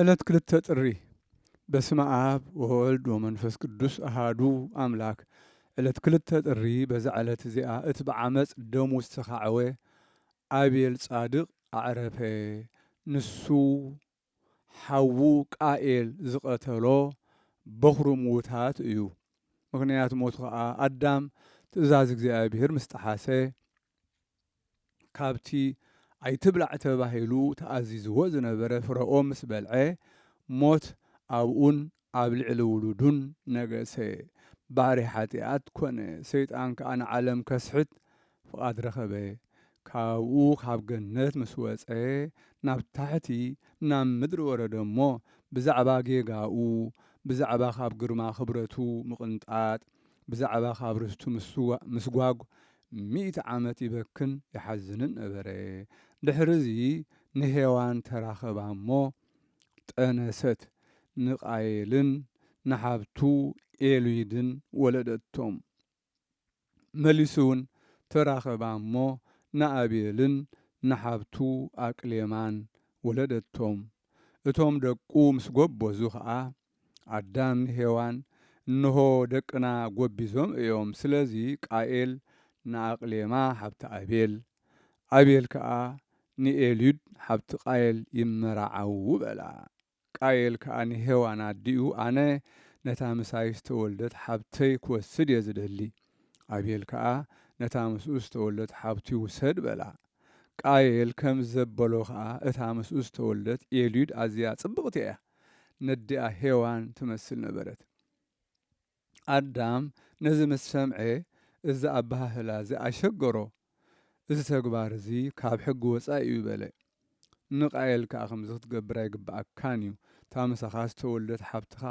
ዕለት ክልተ ጥሪ በስመ አብ ወወልድ ወመንፈስ ቅዱስ አሃዱ አምላክ። ዕለት ክልተ ጥሪ በዛ ዕለት እዚኣ እቲ ብዓመፅ ደሙ ዝተኻዕወ አቤል ጻድቕ አዕረፈ። ንሱ ሓዉ ቃኤል ዝቐተሎ በኹሩ ምውታት እዩ። ምክንያት ሞቱ ከዓ አዳም ትእዛዝ እግዚኣብሔር ምስ ጣሓሰ ካብቲ ኣይትብላዕ ተባሂሉ ተኣዚዝዎ ዝነበረ ፍረ ኦም ምስ በልዐ ሞት ኣብኡን ኣብ ልዕሊ ውሉዱን ነገሰ። ባሕሪ ሓጢኣት ኮነ። ሰይጣን ከዓ ንዓለም ከስሕት ፍቓድ ረኸበ። ካብኡ ካብ ገነት ምስ ወፀ ናብ ታሕቲ ናብ ምድሪ ወረደ እሞ ብዛዕባ ጌጋኡ፣ ብዛዕባ ካብ ግርማ ክብረቱ ምቕንጣጥ፣ ብዛዕባ ካብ ርስቱ ምስጓግ 100 ዓመት ይበክን ይሓዝንን ነበረ። ድሕሪዚ ንሄዋን ተራኸባ እሞ ጠነሰት። ንቃየልን ንሓብቱ ኤልዩድን ወለደቶም። መሊሱ እውን ተራኸባ እሞ ንኣቤልን ንሓብቱ ኣቅሌማን ወለደቶም። እቶም ደቁ ምስ ጎበዙ ከዓ ኣዳም ንሄዋን እንሆ ደቅና ጎቢዞም እዮም። ስለዚ ቃኤል ንኣቅሌማ ሓብቲ ኣቤል፣ ኣቤል ከዓ ንኤልዩድ ሓብቲ ቃየል ይመራዓው በላ። ቃየል ከዓ ንሄዋን ኣዲኡ ኣነ ነታ ምሳይ ዝተወልደት ሓብተይ ክወስድ እየ ዝደሊ። ኣቤል ከዓ ነታ ምስኡ ዝተወልደት ሓብቱ ይውሰድ በላ። ቃየል ከም ዘበሎ ከዓ እታ ምስኡ ዝተወልደት ኤልዩድ ኣዝያ ጽብቕቲ እያ። ነዲኣ ሄዋን ትመስል ነበረት። ኣዳም ነዚ ምስ ሰምዐ እዚ ኣባህላ እዚ ኣሸገሮ። እዚ ተግባር እዚ ካብ ሕጊ ወፃኢ እዩ በለ። ንቃየል ከዓ ከምዚ ክትገብር ኣይግባኣካን እዩ። እታ ምሳኻ ዝተወልደት ሓብትኻ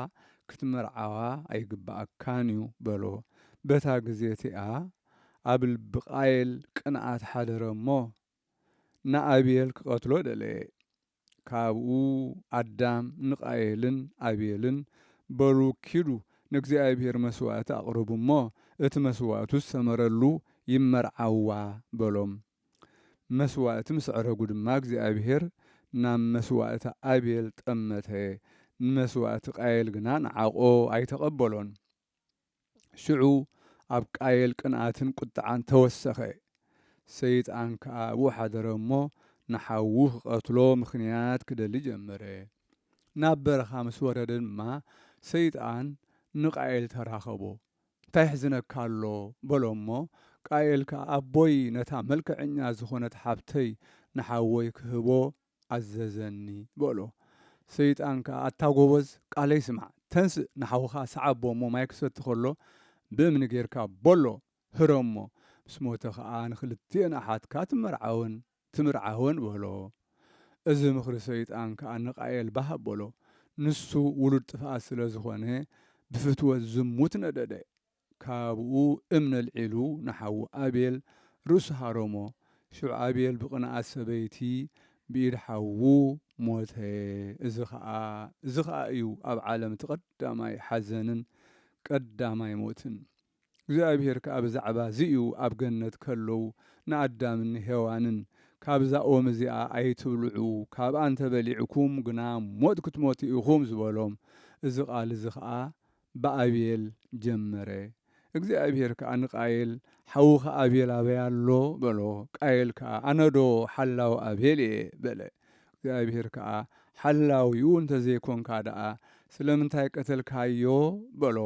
ክትመርዓዋ ኣይግባኣካን እዩ በሎ። በታ ግዜ እቲኣ ኣብ ልቢ ቃየል ቅንዓት ሓደረ እሞ ንኣቤል ክቐትሎ ደለየ። ካብኡ ኣዳም ንቃየልን ኣቤልን በሉ ኪዱ ንእግዚኣብሔር መስዋእቲ ኣቕርቡ እሞ እቲ መስዋእቱ ዝተመረሉ ይመርዓዋ በሎም። መስዋእቲ ምስ ዕረጉ ድማ እግዚኣብሔር ናብ መስዋእቲ ኣቤል ጠመተ። ንመስዋእቲ ቃየል ግና ንዓቆ ኣይተቐበሎን። ሽዑ ኣብ ቃየል ቅንዓትን ቁጥዓን ተወሰኸ። ሰይጣን ከዓ ኣብኡ ሓደረ እሞ ንሓዉ ክቐትሎ ምኽንያት ክደሊ ጀመረ። ናብ በረኻ ምስ ወረደ ድማ ሰይጣን ንቃየል ተራኸቦ። እንታይ ሕዝነካ ኣሎ በሎ እሞ ቃየል ከዓ ኣቦይ ነታ መልክዐኛ ዝኾነት ሓብተይ ንሓወይ ክህቦ ኣዘዘኒ በሎ። ሰይጣን ከዓ ኣታ ጎበዝ ቃለይ ስማዕ፣ ተንስእ ንሓውኻ ሰዓቦ እሞ ማይ ክሰቲ ከሎ ብእምኒ ጌርካ በሎ ህረሞ፣ ምስ ሞተ ከዓ ንክልቴን ኣሓትካ ትምርዓወን በሎ። እዚ ምኽሪ ሰይጣን ከዓ ንቃየል ባህ ኣበሎ። ንሱ ውሉድ ጥፍኣት ስለ ዝኾነ ብፍትወት ዝሙት ነደደ። ካብኡ እምነ ልዒሉ ንሓዊ ኣቤል ርእሱ ሃረሞ። ሽዑ ኣቤል ብቕንዓት ሰበይቲ ብኢድ ሓዉ ሞተ። እዚ ከዓ እዩ ኣብ ዓለም እቲ ቀዳማይ ሓዘንን ቀዳማይ ሞትን። እግዚኣብሔር ከዓ ብዛዕባ እዚ እዩ ኣብ ገነት ከለዉ ንኣዳምን ንሄዋንን ካብዛ ኦም እዚኣ ኣይትብልዑ ካብኣ እንተበሊዕኩም ግና ሞት ክትሞቱ ኢኹም ዝበሎም። እዚ ቃል እዚ ከዓ ብኣቤል ጀመረ። እግዚኣብሔር ከዓ ንቃየል ሓዉኻ ኣቤል ኣበይ ኣሎ በሎ። ቃየል ከዓ ኣነዶ ሓላዊ ኣቤል እየ በለ። እግዚኣብሔር ከዓ ሓላዊኡ እንተዘይኮንካ ደኣ ስለምንታይ ቀተልካዮ በሎ።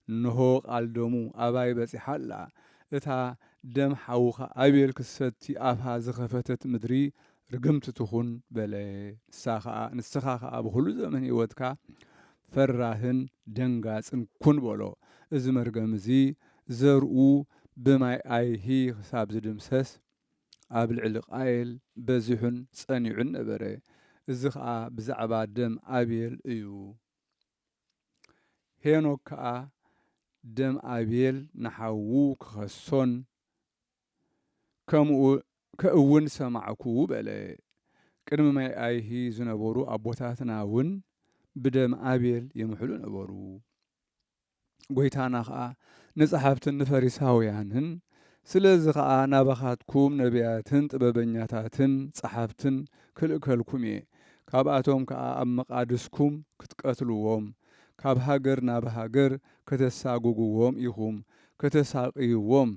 እንሆ ቃል ደሙ ኣባይ በፂሓ ኣላ። እታ ደም ሓዉኻ ኣቤል ክሰቲ ኣፍሃ ዝኸፈተት ምድሪ ርግምቲ ትኹን በለ። ንስኻ ከዓ ብኩሉ ዘመን ህይወትካ ፈራህን ደንጋፅን ኩን በሎ። እዚ መርገም እዚ ዘርኡ ብማይ ኣይሂ ክሳብ ዝድምሰስ ኣብ ልዕሊ ቃየል በዚሑን ጸኒዑን ነበረ። እዚ ከዓ ብዛዕባ ደም ኣቤል እዩ። ሄኖክ ከዓ ደም ኣቤል ንሓዉ ክኸሶን ከእውን ሰማዕኩ በለ። ቅድሚ ማይ ኣይሂ ዝነበሩ ኣቦታትና እውን ብደም ኣቤል የምሕሉ ነበሩ። ጎይታና ከዓ ንጸሓፍትን ንፈሪሳውያንን ስለዚ ከዓ ናባኻትኩም ነቢያትን ጥበበኛታትን ጸሓፍትን ክልእከልኩም እየ። ካብኣቶም ከዓ ኣብ መቃድስኩም ክትቀትልዎም ካብ ሃገር ናብ ሃገር ከተሳጉግዎም ኢኹም ከተሳቅይዎም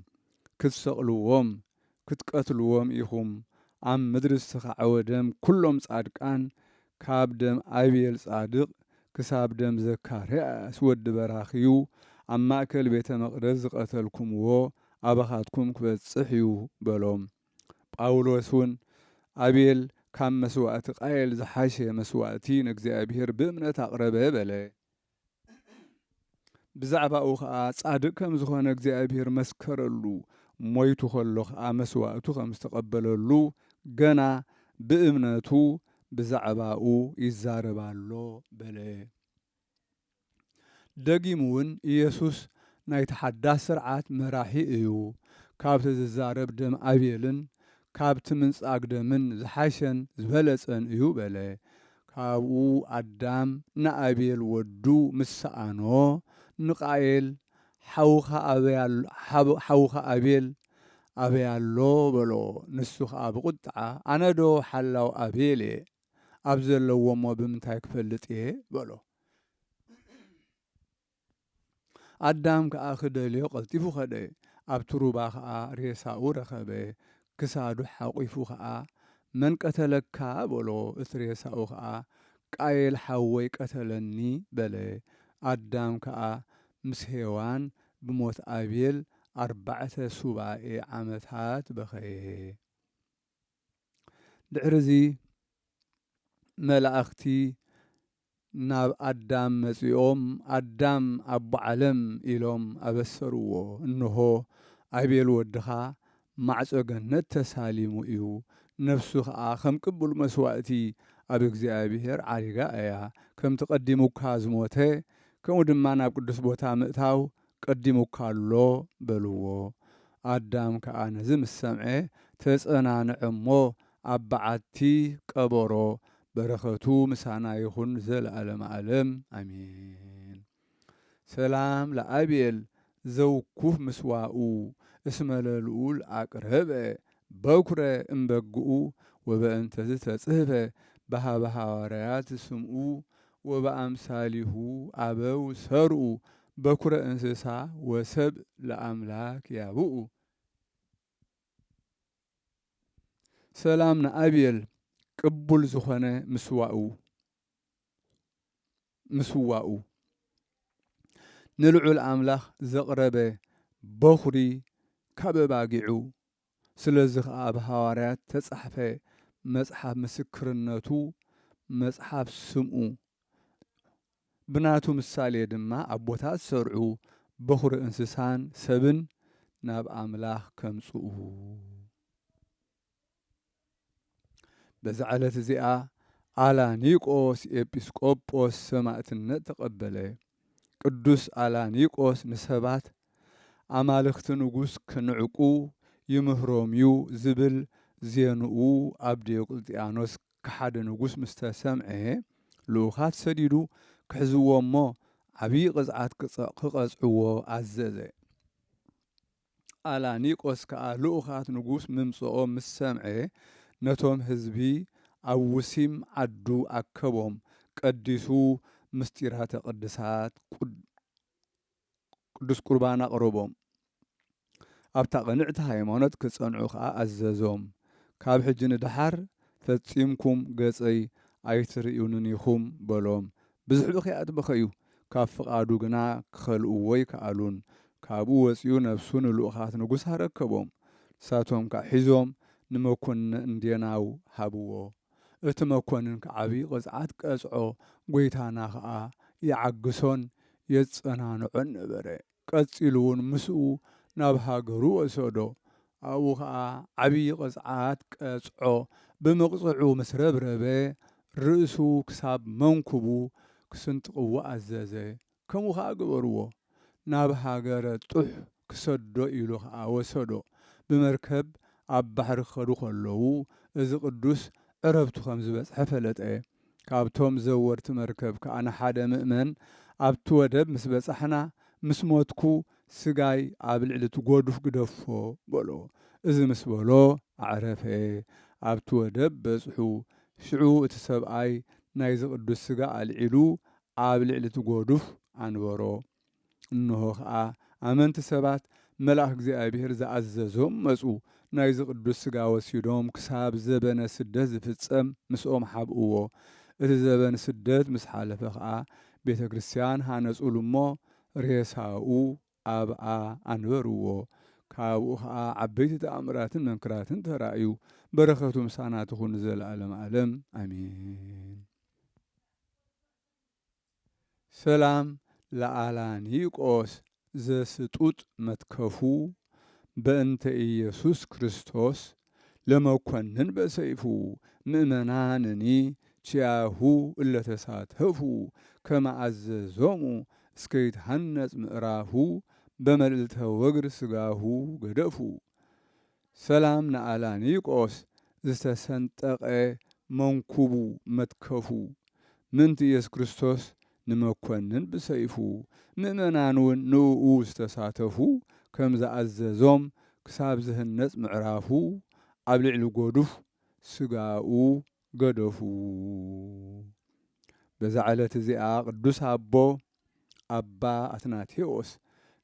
ክትሰቕልዎም ክትቀትልዎም ኢኹም ኣብ ምድሪ ዝተኻዕወ ደም ኩሎም ጻድቃን ካብ ደም ኣብየል ጻድቕ ክሳብ ደም ዘካርያስ ወዲ በራኽዩ ኣብ ማእከል ቤተ መቕደስ ዝቐተልኩምዎ ኣባኻትኩም ክበጽሕ እዩ በሎም። ጳውሎስ እውን ኣብየል ካብ መስዋእቲ ቃየል ዝሓሸ መስዋእቲ ንእግዚአብሔር ብእምነት ኣቕረበ በለ። ብዛዕባኡ ከዓ ጻድቕ ከም ዝኾነ እግዚኣብሔር መስከረሉ ሞይቱ ከሎ ከዓ መስዋእቱ ከም ዝተቐበለሉ ገና ብእምነቱ ብዛዕባኡ ይዛረባሎ በለ። ደጊሙ እውን ኢየሱስ ናይ ተሓዳስ ስርዓት መራሒ እዩ ካብቲ ዝዛረብ ደም ኣብየልን ካብቲ ምንጻግ ደምን ዝሓሸን ዝበለጸን እዩ በለ። ካብኡ ኣዳም ንኣብየል ወዱ ምስ ሰኣኖ ንቃየል ሓውኻ ኣብየል ኣበያሎ በሎ። ንሱ ከዓ ብቁጥዓ ኣነ ዶ ሓላው ኣብየል እየ ኣብ ዘለዎሞ ብምንታይ ክፈልጥ እየ በሎ። ኣዳም ከዓ ክደልዮ ቀልጢፉ ኸደ። ኣብቲ ሩባ ከዓ ሬሳኡ ረኸበ። ክሳዱ ሓቂፉ ከዓ መን ቀተለካ በሎ። እቲ ሬሳኡ ከዓ ቃየል ሓወይ ቀተለኒ በለ። ኣዳም ከዓ ምስ ሄዋን ብሞት ኣብየል 4 ሱባኤ ዓመታት በኸየ። ድሕሪዚ መላእኽቲ ናብ ኣዳም መጺኦም ኣዳም ኣቦ ዓለም ኢሎም ኣበሰርዎ። እንሆ ኣብየል ወድኻ ማዕጾ ገነት ተሳሊሙ እዩ። ነፍሱ ከዓ ከም ቅቡል መስዋእቲ ኣብ እግዚኣብሔር ዓሪጋ እያ። ከምቲ ቀዲሙካ ዝሞተ ከምኡ ድማ ናብ ቅዱስ ቦታ ምእታው ቀዲሙካ ኣሎ በልዎ። ኣዳም ከዓ ነዚ ምስ ሰምዐ ተጸናንዐ እሞ ኣብ በዓቲ ቀበሮ። በረኸቱ ምሳና ይኹን ዘለዓለመ ዓለም ኣሜን። ሰላም ለኣብየል ዘውኩፍ ምስዋኡ እስመ ለልዑል ኣቅረበ በኵረ እምበግኡ ወበእንተዝ ተጽሕፈ በሃበ ሐዋርያት ስምዑ ወበአምሳሊሁ አበው ሰርኡ በኵረ እንስሳ ወሰብ ለአምላክ ያብኡ። ሰላም ንኣብየል ቅቡል ዝኾነ ምስዋኡ ንልዑል ኣምላኽ ዘቕረበ በኹሪ ካብ ኣባጊዑ ስለዚ ከዓ ብሃዋርያት ተጻሕፈ መጽሓፍ ምስክርነቱ መጽሓፍ ስምዑ ብናቱ ምሳሌ ድማ ኣቦታት ሰርዑ በኹሪ እንስሳን ሰብን ናብ ኣምላኽ ከምጽኡ። በዛ ዕለት እዚኣ ኣላኒቆስ ኤጲስቆጶስ ሰማዕትነት ተቐበለ። ቅዱስ ኣላኒቆስ ንሰባት ኣማልኽቲ ንጉሥ ክንዕቁ ይምህሮም እዩ ዝብል ዜንኡ ኣብ ዲዮቅልጥያኖስ ክሓደ ንጉሥ ምስ ተሰምዐ ልኡኻት ሰዲዱ ክሕዝዎ እሞ ዓብዪ ቅፅዓት ክቐጽዕዎ ኣዘዘ። ኣላኒቆስ ከዓ ልኡኻት ንጉሥ ምምጽኦም ምስ ሰምዐ ነቶም ህዝቢ ኣብ ውሲም ዓዱ ኣከቦም ቀዲሱ ምስጢራተ ቅድሳት ቅዱስ ቁርባን ኣቕረቦም። ኣብታ ቐንዕቲ ሃይማኖት ክጸንዑ ከዓ ኣዘዞም። ካብ ሕጂ ንድሓር ፈጺምኩም ገጸይ ኣይትርእዩንን ኢኹም በሎም። ብዝሕዱ ከይኣትበኸዩ ካብ ፍቓዱ ግና ክኸልእዎ ይከኣሉን። ካብኡ ወፂኡ ነፍሱ ንልኡኻት ንጉሥ ኣረከቦም። ንሳቶም ከዓ ሒዞም ንመኮንነ እንዴናው ሃብዎ። እቲ መኮንን ከዓብዪ ቅፅዓት ቀጽዖ ጐይታና ከዓ ይዓግሶን የጸናንዖን ነበረ። ቀጺሉ እውን ምስኡ ናብ ሃገሩ ወሰዶ። ኣብኡ ከዓ ዓብዪ ቅፅዓት ቀጽዖ ብምቕጽዑ ምስ ረብረበ ርእሱ ክሳብ መንኩቡ ክስንጥቕዎ ኣዘዘ። ከምኡ ከዓ ግበርዎ። ናብ ሃገረ ጡሕ ክሰዶ ኢሉ ከዓ ወሰዶ። ብመርከብ ኣብ ባሕሪ ክኸዱ ከለዉ እዚ ቅዱስ ዕረብቱ ከም ዝበጽሐ ፈለጠ። ካብቶም ዘወርቲ መርከብ ከዓ ንሓደ ምእመን ኣብቲ ወደብ ምስ በጻሕና ምስ ሞትኩ ስጋይ ኣብ ልዕሊ እቲ ጐዱፍ ግደፎ በሎ። እዚ ምስ በሎ ኣዕረፈ። ኣብቲ ወደብ በጽሑ ሽዑ እቲ ሰብኣይ ናይዚ ቅዱስ ሥጋ ኣልዒሉ ኣብ ልዕሊ እቲ ጐዱፍ ኣንበሮ። እንሆ ከዓ ኣመንቲ ሰባት መልኣክ እግዚኣብሔር ዝኣዘዞም መፁ። ናይዚ ቅዱስ ሥጋ ወሲዶም ክሳብ ዘበነ ስደት ዝፍጸም ምስኦም ሓብእዎ። እቲ ዘበን ስደት ምስ ሓለፈ ከዓ ቤተ ክርስቲያን ሃነጹሉ እሞ ሬሳኡ ኣብኣ ኣንበርዎ። ካብኡ ከዓ ዓበይቲ ተኣምራትን መንክራትን ተራእዩ። በረኸቱ ምሳና ትኹን ዘለዓለም ዓለም ኣሜን። ሰላም ለአላኒቆስ ዘስጡጥ መትከፉ በእንተ ኢየሱስ ክርስቶስ ለመኮንን በሰይፉ ምእመናንኒ ቺያሁ እለተሳተፉ ከመአዘዞሙ እስከይትሃነጽ ምዕራፉ በመልዕልተ ወግር ሥጋሁ ገደፉ። ሰላም ለአላኒቆስ ዝተሰንጠቐ መንኩቡ መትከፉ ምንቲ ኢየሱስ ክርስቶስ ንመኮንን ብሰይፉ ምእመናንውን ንእኡ ዝተሳተፉ ከም ዝኣዘዞም ክሳብ ዝህነጽ ምዕራፉ ኣብ ልዕሊ ጐዱፍ ሥጋኡ ገደፉ። በዛ ዕለት እዚኣ ቅዱስ ኣቦ ኣባ አትናቴዎስ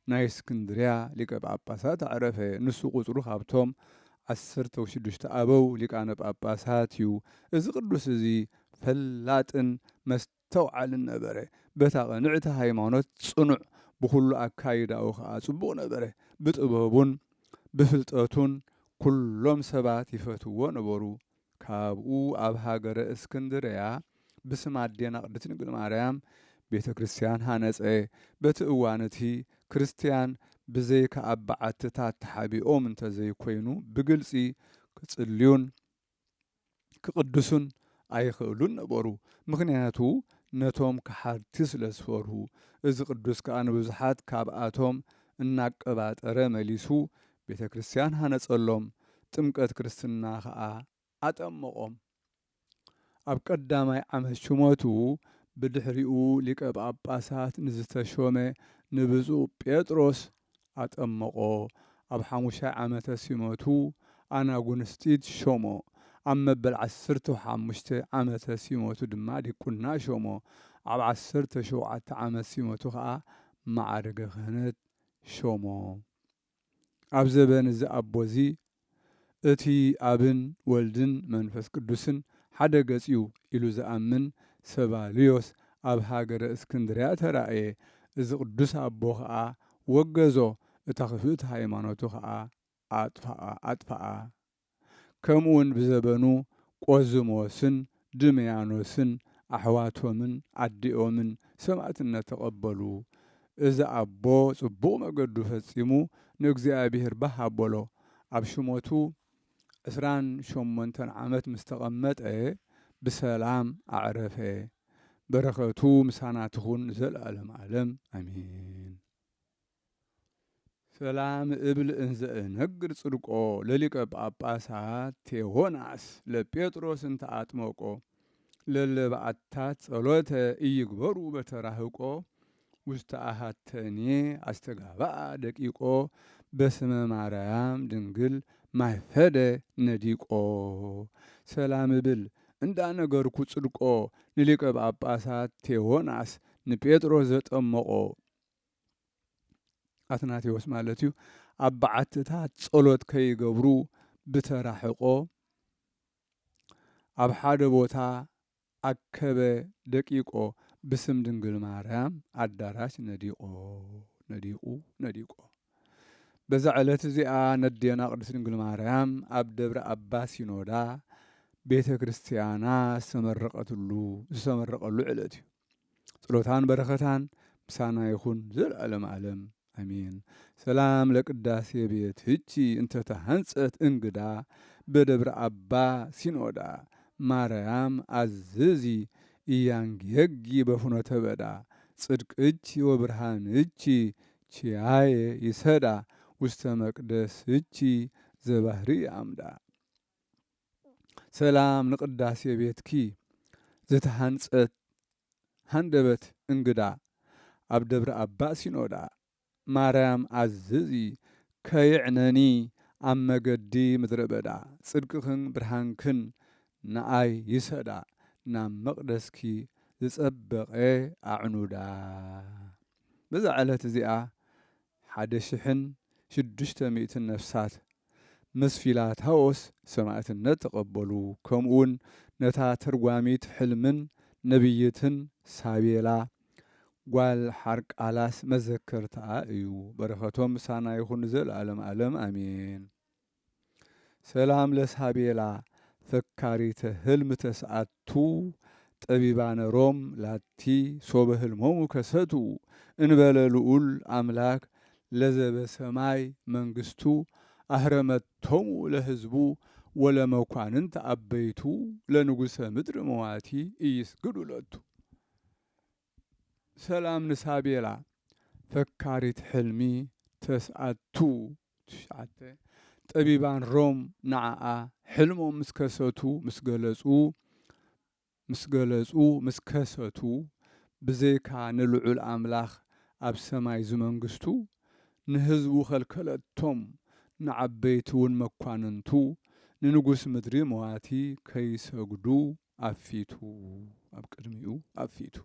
ናይ እስክንድርያ ሊቀ ጳጳሳት አዕረፈ። ንሱ ቁጽሩ ካብቶም 16 ኣበው ሊቃነ ጳጳሳት እዩ። እዚ ቅዱስ እዚ ፈላጥን መስተውዓልን ነበረ። በታ ቐንዕቲ ሃይማኖት ጽኑዕ ብኩሉ ኣካይዳኡ ከዓ ጽቡቕ ነበረ። ብጥበቡን ብፍልጠቱን ኩሎም ሰባት ይፈትዎ ነበሩ። ካብኡ ኣብ ሃገረ እስክንድርያ ብስማ ኣዴና ቅድስት ድንግል ማርያም ቤተ ክርስቲያን ሃነጸ። በቲ እዋን እቲ ክርስቲያን ብዘይካ ኣብ በዓትታት ተሓቢኦም እንተዘይኮይኑ ብግልጺ ክጽልዩን ክቅድሱን ኣይኽእሉን ነበሩ። ምክንያቱ ነቶም ከሓርቲ ስለ ዝፈርሁ። እዚ ቅዱስ ከዓ ንብዙሓት ካብኣቶም እናቀባጠረ መሊሱ ቤተ ክርስቲያን ሃነጸሎም። ጥምቀት ክርስትና ከዓ ኣጠመቖም። ኣብ ቀዳማይ ዓመት ሽሞቱ ብድሕሪኡ ሊቀ ጳጳሳት ንዝተሾመ ንብፁዕ ጴጥሮስ ኣጠመቖ። ኣብ 5 ዓመተ ሲመቱ ኣናጉንስጢት ሾሞ። ኣብ መበል 15 ዓመተ ሲመቱ ድማ ዲቁና ሾሞ። ኣብ 17 ዓመት ሲመቱ ከዓ ማዕረገ ክህነት ሾሞ። ኣብ ዘበን እዚ ኣቦዚ እቲ ኣብን ወልድን መንፈስ ቅዱስን ሓደ ገጽ እዩ ኢሉ ዝኣምን ሰባልዮስ ኣብ ሃገረ እስክንድርያ ተራእየ። እዚ ቅዱስ ኣቦ ከዓ ወገዞ። እታ ክፍእቲ ሃይማኖቱ ከዓ ኣጥፍኣ። ከምኡውን ብዘበኑ ቆዝሞስን ድምያኖስን ኣሕዋቶምን ኣዲኦምን ሰማዕትነት ተቐበሉ። እዚ ኣቦ ጽቡቕ መገዱ ፈጺሙ ንእግዚኣብሔር ባህ ኣበሎ። ኣብ ሽሞቱ 28 ዓመት ምስ ተቐመጠ ብሰላም ኣዕረፈ። በረኸቱ ምሳና ትኹን ዘለዓለም ዓለም ኣሜን። ሰላም እብል እንዘ እነግር ጽድቆ ለሊቀ ጳጳሳት ቴዎናስ ለጴጥሮስ እንተ አጥመቆ ለለበዓታት ጸሎተ ኢይግበሩ በተራህቆ ውስተ አሃተኔ አስተጋባአ ደቂቆ በስመ ማርያም ድንግል ማይፈደ ነዲቆ። ሰላም እብል እንዳነገርኩ ጽድቆ ንሊቀ ጳጳሳት ቴዎናስ ንጴጥሮስ ዘጠመቆ አትናቴዎስ ማለት እዩ። ኣብ በዓትታት ጸሎት ከይገብሩ ብተራሕቆ ኣብ ሓደ ቦታ ኣከበ ደቂቆ ብስም ድንግል ማርያም ኣዳራሽ ነዲቁ። በዛ ዕለት እዚኣ ነዴና ቅድስት ድንግል ማርያም ኣብ ደብረ ኣባ ሲኖዳ ቤተ ክርስቲያና ዝተመረቐሉ ዕለት እዩ። ጸሎታን በረኸታን ምሳና ይኹን ዘለዓለም ዓለም ኣሜን። ሰላም ለቅዳሴ ቤት ህቺ እንተተሃንጸት እንግዳ በደብረ ኣባ ሲኖዳ ማርያም አዝዚ እያንጌጊ በፍኖተ በዳ ጽድቅ እቺ ወብርሃን እቺ ቺያየ ይሰዳ ውስተ መቅደስ እቺ ዘባህሪ አምዳ። ሰላም ንቅዳሴ ቤትኪ ዝተሃንጸት ሃንደበት እንግዳ ኣብ ደብረ ኣባ ሲኖዳ ማርያም አዝዚ ከይዕነኒ ኣብ መገዲ ምድረ በዳ ጽድቅኽን ብርሃንክን ንኣይ ይሰዳ ናብ መቕደስኪ ዝጸበቐ ኣዕኑዳ በዛ ዕለት እዚኣ 1600 ነፍሳት ምስ ፊላታዎስ ሰማዕትነት ተቐበሉ። ከምኡውን ነታ ተርጓሚት ሕልምን ነቢይትን ሳቤላ ጓል ሓርቃላስ መዘከርትኣ እዩ። በረኸቶም ምሳና ይኹን ዘለዓለም ዓለም አሜን። ሰላም ለሳቤላ ፈካሪተ ህልም ተስዓቱ ጠቢባነ ሮም ላቲ ሶበ ህልሞሙ ከሰቱ እንበለ ልዑል አምላክ ለዘበሰማይ መንግስቱ አህረመቶሙ ለህዝቡ ወለመኳንንት አበይቱ ለንጉሰ ምድር መዋቲ ኢይስግዱ ለቱ። ሰላም ንሳቤላ ፈካሪት ሕልሚ ተስዓቱ ትሽዓተ ጠቢባን ሮም ንዓኣ ሕልሞም ምስ ከሰቱ ብዘይካ ንልዑል አምላኽ ኣብ ሰማይ ዝመንግስቱ ንህዝቡ ከልከለቶም ንዓበይቲ እውን መኳንንቱ ንንጉስ ምድሪ መዋቲ ከይሰግዱ ኣፊቱ ኣብ ቅድሚኡ ኣፊቱ